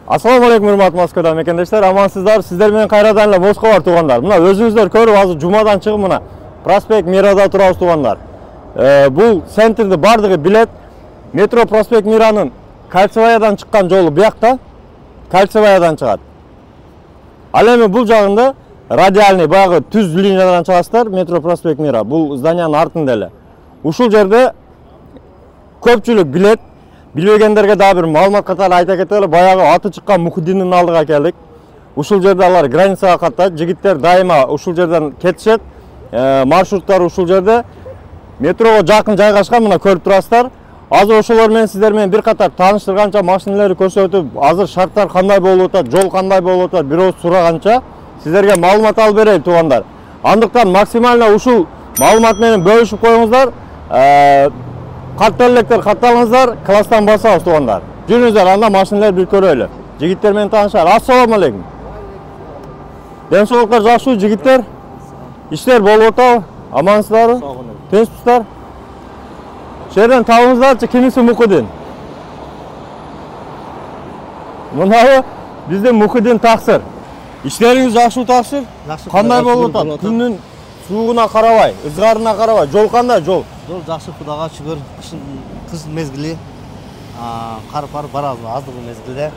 Assalamu alaikum hurmatly Moskvada mekendештер, амансыздар. Сиздер менен кайрадан эле Москва бар туугандар. Мына өзүңүздөр көрүп, азыр жумадан чыгып мына Проспект Мирада турабыз туугандар. Бул центрди бардыгы билет. Метро Проспект Миранын Кольцеваядан чыккан жолу буякта. Кольцеваядан чыгат. Ал эми бул жагында радиальный баягы түз линиядан чыгасыздар, Метро Проспект Мира. Бул зданиянын артында эле. Ушул жерде көпчүлүк билет. Билбегендерге да бир маалымат катары айта кетели, баягы аты чыккан Мухиддиндин алдыга келдик. Ушул жерде алар границага каттайт, жигиттер дайыма ушул жерден кетишет. Маршруттар ушул жерде. Метрого жакын жайгашкан, мына көрүп турасыздар. Азыр ошолор менен сиздер менен бир катар тааныштырганча, машиналарды көрсөтүп, азыр шарттар кандай болуп атат, жол кандай болуп атат, бир ооз сураганча сиздерге маалымат алып берейин туугандар. Андыктан максимально ушул маалымат менен бөлүшүп коюңуздар. Каттелектер катталыңыздар, класстан басабыз туугандар. Жүрүңүздөр, анда машиналарды бир көрөлү. Жигиттер менен таанышалы. Ассаламу алейкум. Ден соолуктар жакшы жигиттер. Иштер болуп атабы? Амансыздарбы? Тынчсыздар? Шерден табыңыздарчы, кимиси Мухиддин? Мынабы биздин Мухиддин Таксир. Иштериңиз жакшыбы Таксир? Кандай болуп атат? Күндүн суугуна карабай, ызгарына карабай, жол кандай жол? Жол жакшы, Кудайга шүгүр. Кыш мезгили, кар-пар барабыз аздыгы мезгилде.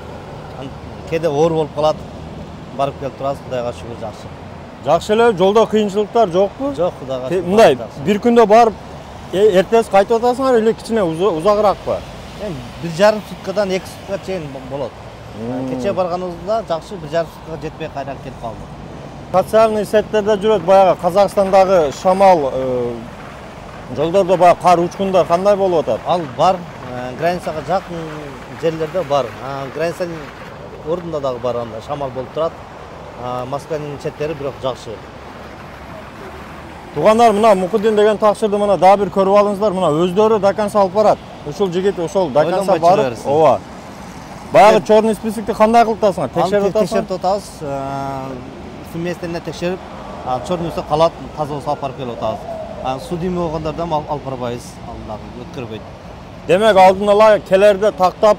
Кээде оор болуп калат. Барып келип турабыз, Кудайга шүгүр жакшы. Жакшы эле, жолдо кыйынчылыктар жокпу? Жок, Кудайга шүгүр. Мындай бир күндө барып, эртеси кайтып атасыңар эле кичине узагыракпы? 1,5 суткадан 2 сутка чейин болот. Кече барганыбызда жакшы 1,5 суткага жетпей кайра келип калдык. Социальный сеттерде жүрөт баягы Казакстандагы шамал жолдордо баягы кар учкундар кандай болуп атат? Ал бар, границага жакын жерлерде бар. Границанын ордунда дагы бар, анда шамал болуп турат. Москванын четтери бирок жакшы. Туугандар, мына Мухиддин деген Таксирди мына да бир көрүп алыңыздар. Мына өздөрү доконца алып барат. Ушул жигит ошол доконца барып, ооба. Баягы чёрный списокти кандай кылып атасыңар? Текшерип атабыз. Местене текшерип, чёрный болсо калат, таза болсо алып барып келип атабыз. Судимий болгондордон алып барбайбыз, алдагы өткөрбөйт. Демек алдын ала келерде тактап,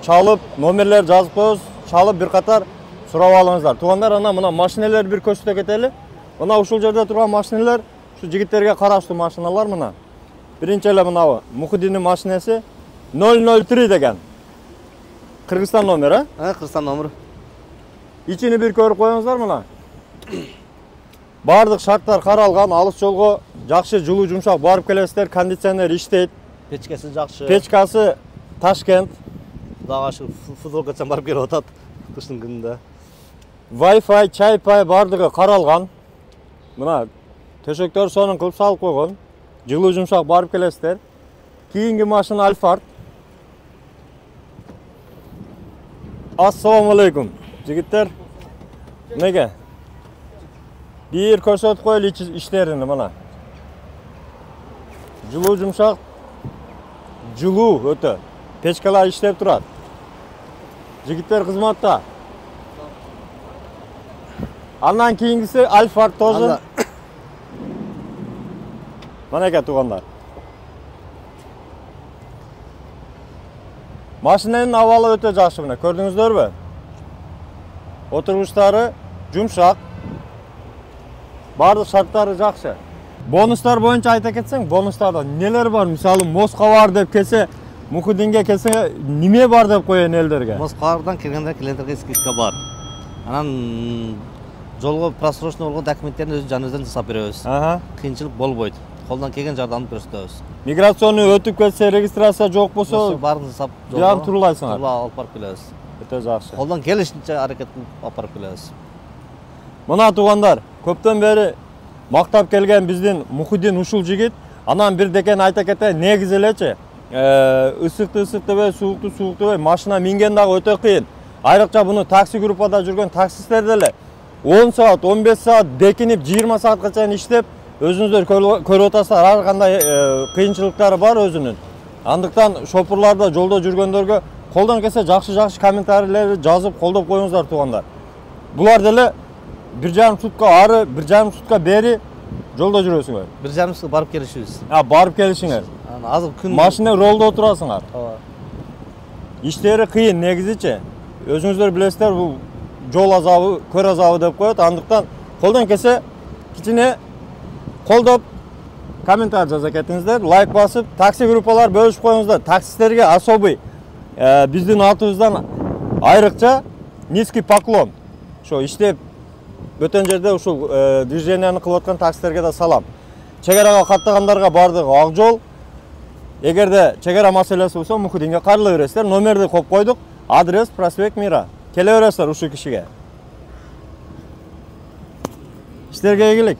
чалып, номерлер жазып коебуз, чалып бир катар сурап алыңыздар. Туугандар, ана мына машиналарды бир көрсөтө кетели. Мына ушул жерде турган машиналар, ушу жигиттерге караштуу машиналар мына. Биринчи эле мынабы Мухиддиндин машинеси 003 деген. Кыргызстан номери, Кыргызстан номери. Ичини бир көрүп коюңуздар мына. Бардык шарттар каралган, алыс жолго жакшы жылуу жумшак барып келесиздер, кондиционер иштейт. Печкасы жакшы. Печкасы Ташкент. Дагы футболкачан барып келип атат кыштын күнүндө. Wi-Fi, чай-пай бардыгы каралган. Мына төшөктөр сонун кылып салып койгон. Жылуу жумшак барып келесиздер. Кийинки машина Альфард. Ассаламу алейкум. Жигиттер, неге? Бир көрсөтүп коелу иштерин мына. Жылуу жумшак, жылуу өтө. Печкалар иштеп турат. Жигиттер кызматта. Андан кийингиси Альфард тоже. Манеке туугандар. Машинанын абалы өтө жакшы мына, көрдүңүздөрбү? Отургучтары жумшак. Бардык шарттары жакшы. Бонустар боюнча айта кетсең, бонустарда нелер бар? Мисалы, Москва бар деп келсе, Мухиддинге келсе, неме бар деп коеюн элдерге? Москвадан келгенде клиенттерге скидка бар. Анан жолго просрочно болгон документтерин өзү жаныбыздан жасап беребиз. Кыйынчылык болбойт. Колдон келген жардамды көрсөтөбүз. Миграционный өтүп кетсе, регистрация жок болсо, баарын жасап жан турлайсыңар. Алып барып келебиз. Өтө жакшы. Колдон келишинче аракетин алып барып келебиз. Мына туугандар, көптөн бери мактап келген биздин Мухиддин ушул жигит. Анан бир декен айта кетейин, негизи элечи, ысыкты ысыктыбай, суукту сууктубай, машина минген дагы өтө кыйын. Айрыкча буну такси группада жүргөн таксисттер деле 10 саат, 15 саат декинип 20 саатка чейин иштеп, өзүңүздөр көрүп атасыздар, ар кандай кыйынчылыктары бар өзүнүн. Андыктан шопурларда жолдо жүргөндөргө колдон келсе жакшы комментарийлерди жазып колдоп коюңуздар туугандар. Булар деле 1,5 сутка ары, 1,5 сутка бери жолдо жүрөсүңөр. 1,5 сутка барып келишибиз. Барып келишиңер. Азыр күн машина ролдо отурасыңар. Иштери кыйын негизичи. өзүңүздөр билесиздер, бул жол азабы, көр азабы деп коет. Андыктан колдон келсе кичине колдоп комментарий жаза кетиңиздер, лайк басып, такси группалар бөлүшүп коюңуздар. Таксисттерге особый биздин атыбыздан айрыкча низкий поклон. Ошо иштеп бөтөн жерде ушул движенияны кылып аткан таксистерге да салам. Чек арага каттагандарга бардыгы ак жол. Эгерде чек ара маселеси болсо Мухиддинге кайрыла бересиздер. Номерди коюп койдук. Адрес Проспект Мира. Келе бересиздер ушул кишиге. Иштерге ийгилик.